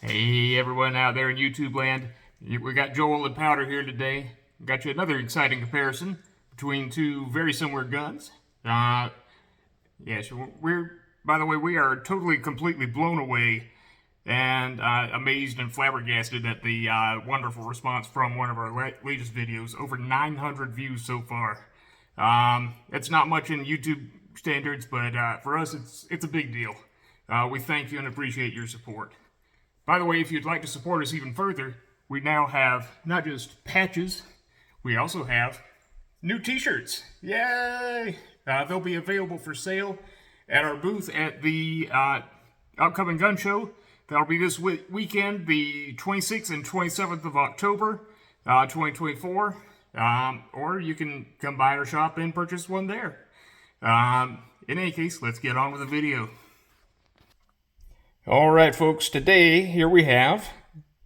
Hey everyone out there in YouTube land, we got Joel and Powder here today. Got you another exciting comparison between two very similar guns. Yes, by the way, we are totally, completely blown away and amazed and flabbergasted at the wonderful response from one of our latest videos. Over 900 views so far. It's not much in YouTube standards, but for us, it's a big deal. We thank you and appreciate your support. By the way, if you'd like to support us even further, we now have not just patches, we also have new t-shirts. Yay! They'll be available for sale at our booth at the upcoming gun show. That'll be this weekend, the 26th and 27th of October, 2024. Or you can come by our shop and purchase one there. In any case, let's get on with the video. Alright folks, today here we have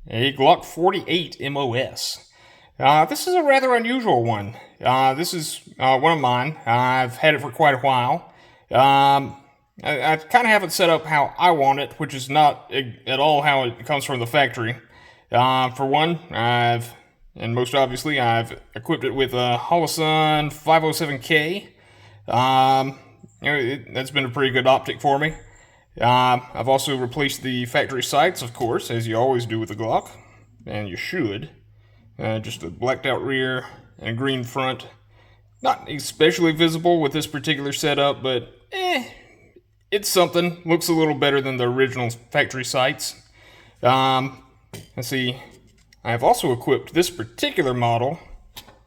a Glock 48 MOS. This is a rather unusual one. This is one of mine. I've had it for quite a while. I kind of have it set up how I want it, which is not at all how it comes from the factory. For one, and most obviously, I've equipped it with a Holosun 507K. That's been a pretty good optic for me. I've also replaced the factory sights, of course, as you always do with the Glock, and you should. Just a blacked out rear and a green front. Not especially visible with this particular setup, but it's something. Looks a little better than the original factory sights. Let's see, I've also equipped this particular model.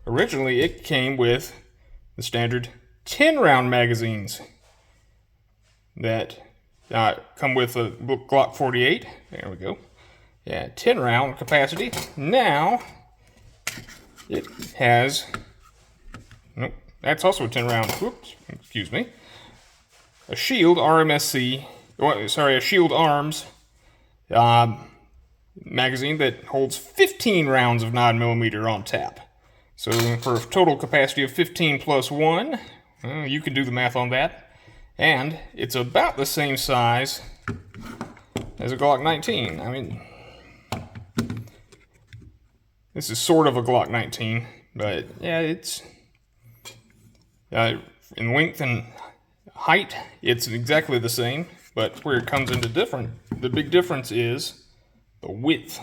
Originally, it came with the standard 10-round magazines that come with a Glock 48. There we go. Yeah, 10-round capacity. Now, it has... Nope, that's also a 10-round. Whoops, excuse me. A Shield RMSC... Sorry, a Shield Arms magazine that holds 15 rounds of 9mm on tap. So, for a total capacity of 15 plus 1, you can do the math on that. And it's about the same size as a Glock 19. I mean, this is sort of a Glock 19, but yeah, it's in length and height, it's exactly the same. But where it comes into the big difference is the width.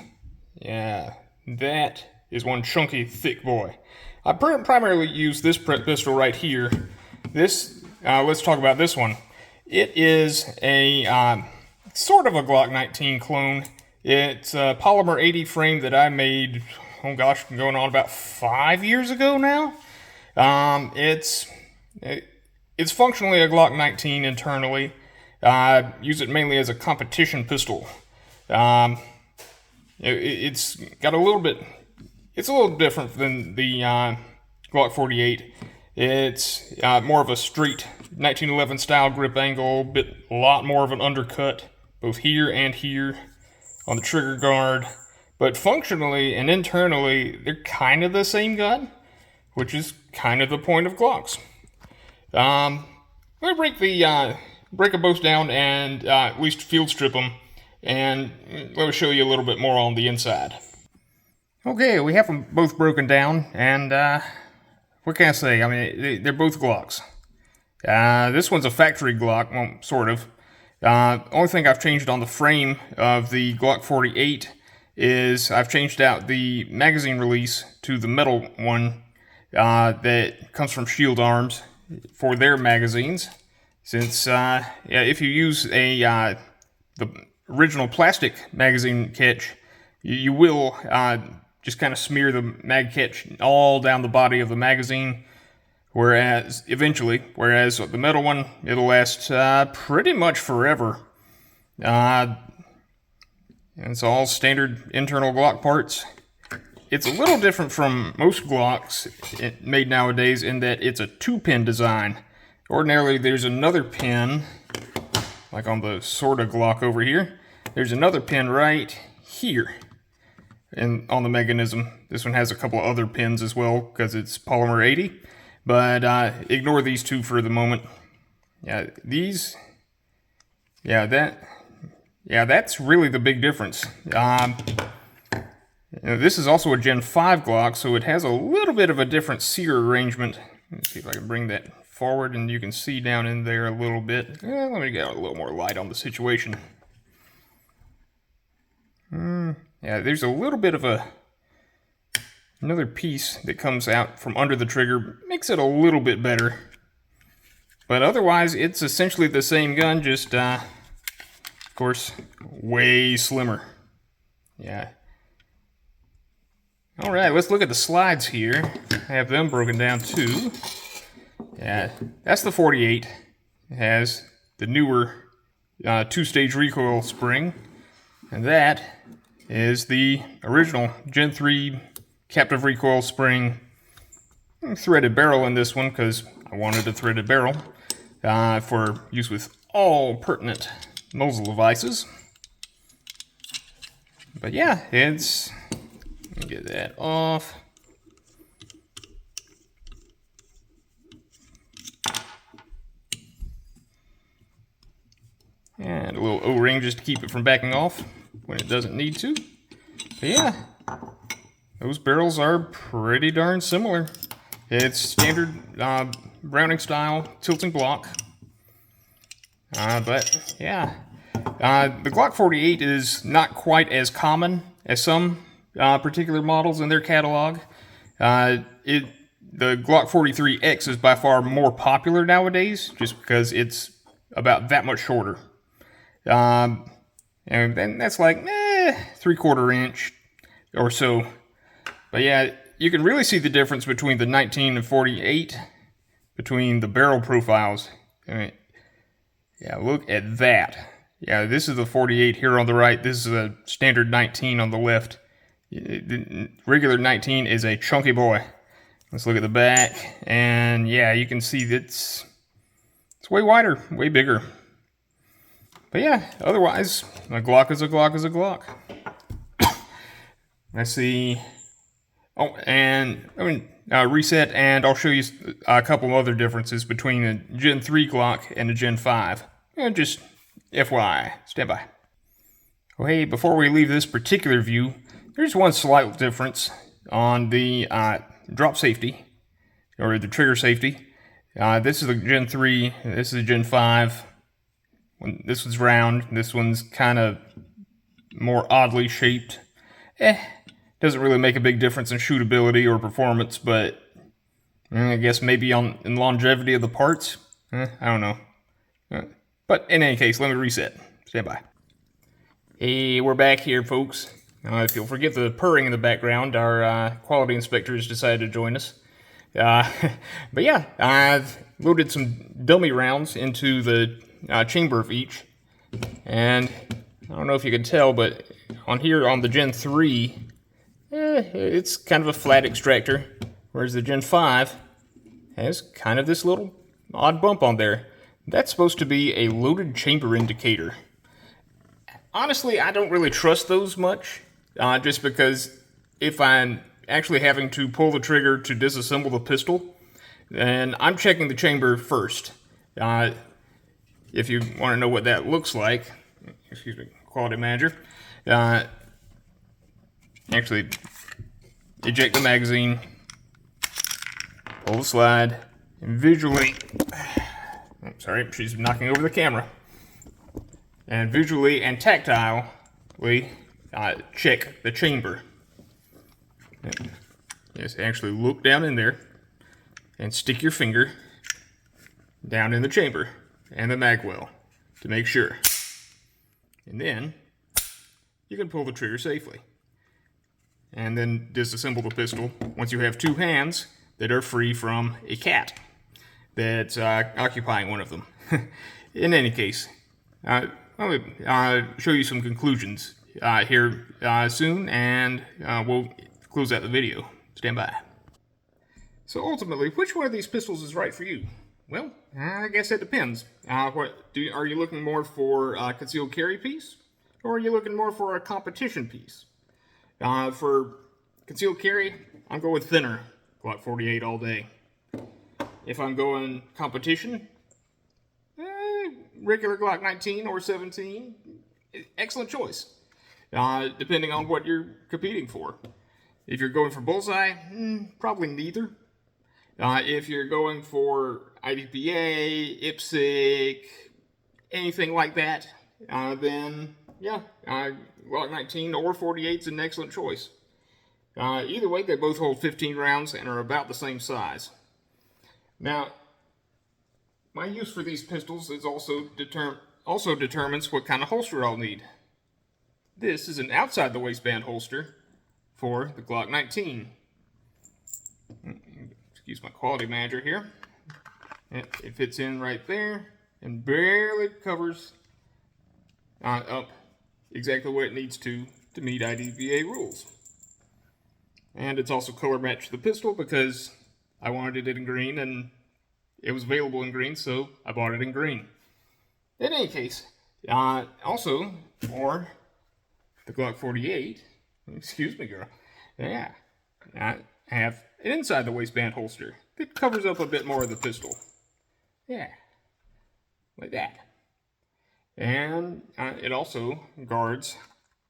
Yeah, that is one chunky, thick boy. I primarily use this pistol right here. Let's talk about this one. It is a sort of a Glock 19 clone. It's a polymer 80 frame that I made, oh gosh, going on about 5 years ago now. It's functionally a Glock 19 internally. I use it mainly as a competition pistol. It's got a little bit, it's a little different than the Glock 48. It's more of a straight 1911 style grip angle, a lot more of an undercut, both here and here on the trigger guard. But functionally and internally, they're kind of the same gun, which is kind of the point of Glocks. Let me break them both down and at least field strip them, and let me show you a little bit more on the inside. Okay, we have them both broken down, and what can I say? I mean, they're both Glocks. This one's a factory Glock, well, sort of. Only thing I've changed on the frame of the Glock 48 is I've changed out the magazine release to the metal one that comes from Shield Arms for their magazines. Since, if you use the original plastic magazine catch, you will just kind of smear the mag catch all down the body of the magazine, whereas the metal one, it'll last pretty much forever. And it's all standard internal Glock parts. It's a little different from most Glocks made nowadays in that it's a 2-pin design. Ordinarily, there's another pin, like on the sorta Glock over here. There's another pin right here. And on the mechanism, this one has a couple of other pins as well because it's polymer 80, but ignore these two for the moment. Yeah, Yeah, that's really the big difference. This is also a Gen 5 Glock, so it has a little bit of a different sear arrangement. Let's see if I can bring that forward and you can see down in there a little bit. Let me get a little more light on the situation. Yeah, there's a little bit of another piece that comes out from under the trigger, makes it a little bit better. But otherwise, it's essentially the same gun, just, of course, way slimmer. Yeah. Alright, let's look at the slides here. I have them broken down too. Yeah, that's the 48. It has the newer two-stage recoil spring. And that is the original Gen 3 captive recoil spring. Threaded barrel in this one because I wanted a threaded barrel for use with all pertinent muzzle devices. But yeah, let me get that off. And a little O-ring just to keep it from backing off when it doesn't need to. But yeah, those barrels are pretty darn similar. It's standard Browning style tilting block. But yeah, the Glock 48 is not quite as common as some particular models in their catalog. The Glock 43X is by far more popular nowadays, just because it's about that much shorter. And that's like 3/4 inch or so. But yeah, you can really see the difference between the 19 and 48 between the barrel profiles. I mean, yeah, look at that. Yeah, this is the 48 here on the right. This is a standard 19 on the left. The regular 19 is a chunky boy. Let's look at the back, and yeah, you can see that it's way wider, way bigger. But yeah, otherwise, a Glock is a Glock is a Glock. Let's see. Oh, and I mean, reset, and I'll show you a couple other differences between a Gen 3 Glock and a Gen 5. Just FYI, stand by. Oh, hey, before we leave this particular view, there's one slight difference on the drop safety, or the trigger safety. This is the Gen 3, this is a Gen 5. This one's round, this one's kind of more oddly shaped. Doesn't really make a big difference in shootability or performance, but I guess maybe in longevity of the parts. I don't know. But in any case, let me reset. Stand by. Hey, we're back here, folks. If you'll forgive the purring in the background, our quality inspector has decided to join us. But yeah, I've loaded some dummy rounds into the chamber of each. And I don't know if you can tell, but on here on the Gen 3, it's kind of a flat extractor, whereas the Gen 5 has kind of this little odd bump on there. That's supposed to be a loaded chamber indicator. Honestly, I don't really trust those much, just because if I'm actually having to pull the trigger to disassemble the pistol, then I'm checking the chamber first. If you want to know what that looks like, excuse me, quality manager, actually eject the magazine, pull the slide, and visually, I'm sorry, she's knocking over the camera, and visually and tactilely check the chamber. Just actually look down in there and stick your finger down in the chamber and the mag well to make sure. And then you can pull the trigger safely. And then disassemble the pistol once you have two hands that are free from a cat that's occupying one of them. In any case, I'll show you some conclusions here soon, and we'll close out the video. Stand by. So ultimately, which one of these pistols is right for you? Well, I guess it depends. Are you looking more for a concealed carry piece, or are you looking more for a competition piece? For concealed carry, I'm going with thinner Glock 48 all day. If I'm going competition, regular Glock 19 or 17 excellent choice, depending on what you're competing for. If you're going for bullseye, probably neither. If you're going for IDPA, IPSC, anything like that, then yeah, Glock 19 or 48 is an excellent choice. Either way, they both hold 15 rounds and are about the same size. Now, my use for these pistols is also determines what kind of holster I'll need. This is an outside the waistband holster for the Glock 19. Excuse my quality manager here. It fits in right there and barely covers up exactly what it needs to meet IDVA rules. And it's also color matched the pistol because I wanted it in green and it was available in green, so I bought it in green. In any case, also for the Glock 48, excuse me, girl, yeah, I have an inside the waistband holster that covers up a bit more of the pistol. Yeah, like that. And it also guards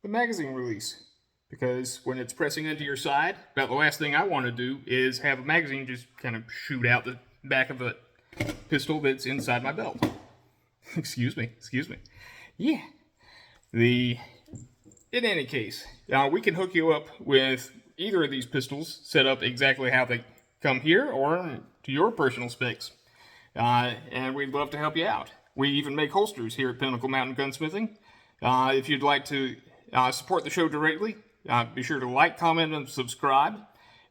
the magazine release, because when it's pressing into your side, about the last thing I want to do is have a magazine just kind of shoot out the back of a pistol that's inside my belt. Excuse me. Yeah. In any case, we can hook you up with either of these pistols set up exactly how they come here or to your personal specs. And we'd love to help you out. We even make holsters here at Pinnacle Mountain Gunsmithing. If you'd like to support the show directly, be sure to like, comment, and subscribe.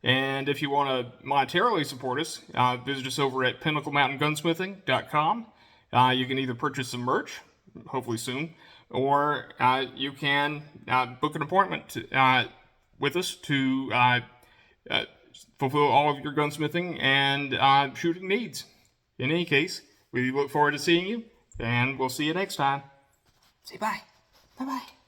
And if you want to monetarily support us, visit us over at pinnaclemountaingunsmithing.com. You can either purchase some merch, hopefully soon, or you can book an appointment with us to fulfill all of your gunsmithing and shooting needs. In any case, we look forward to seeing you, and we'll see you next time. Say bye. Bye-bye.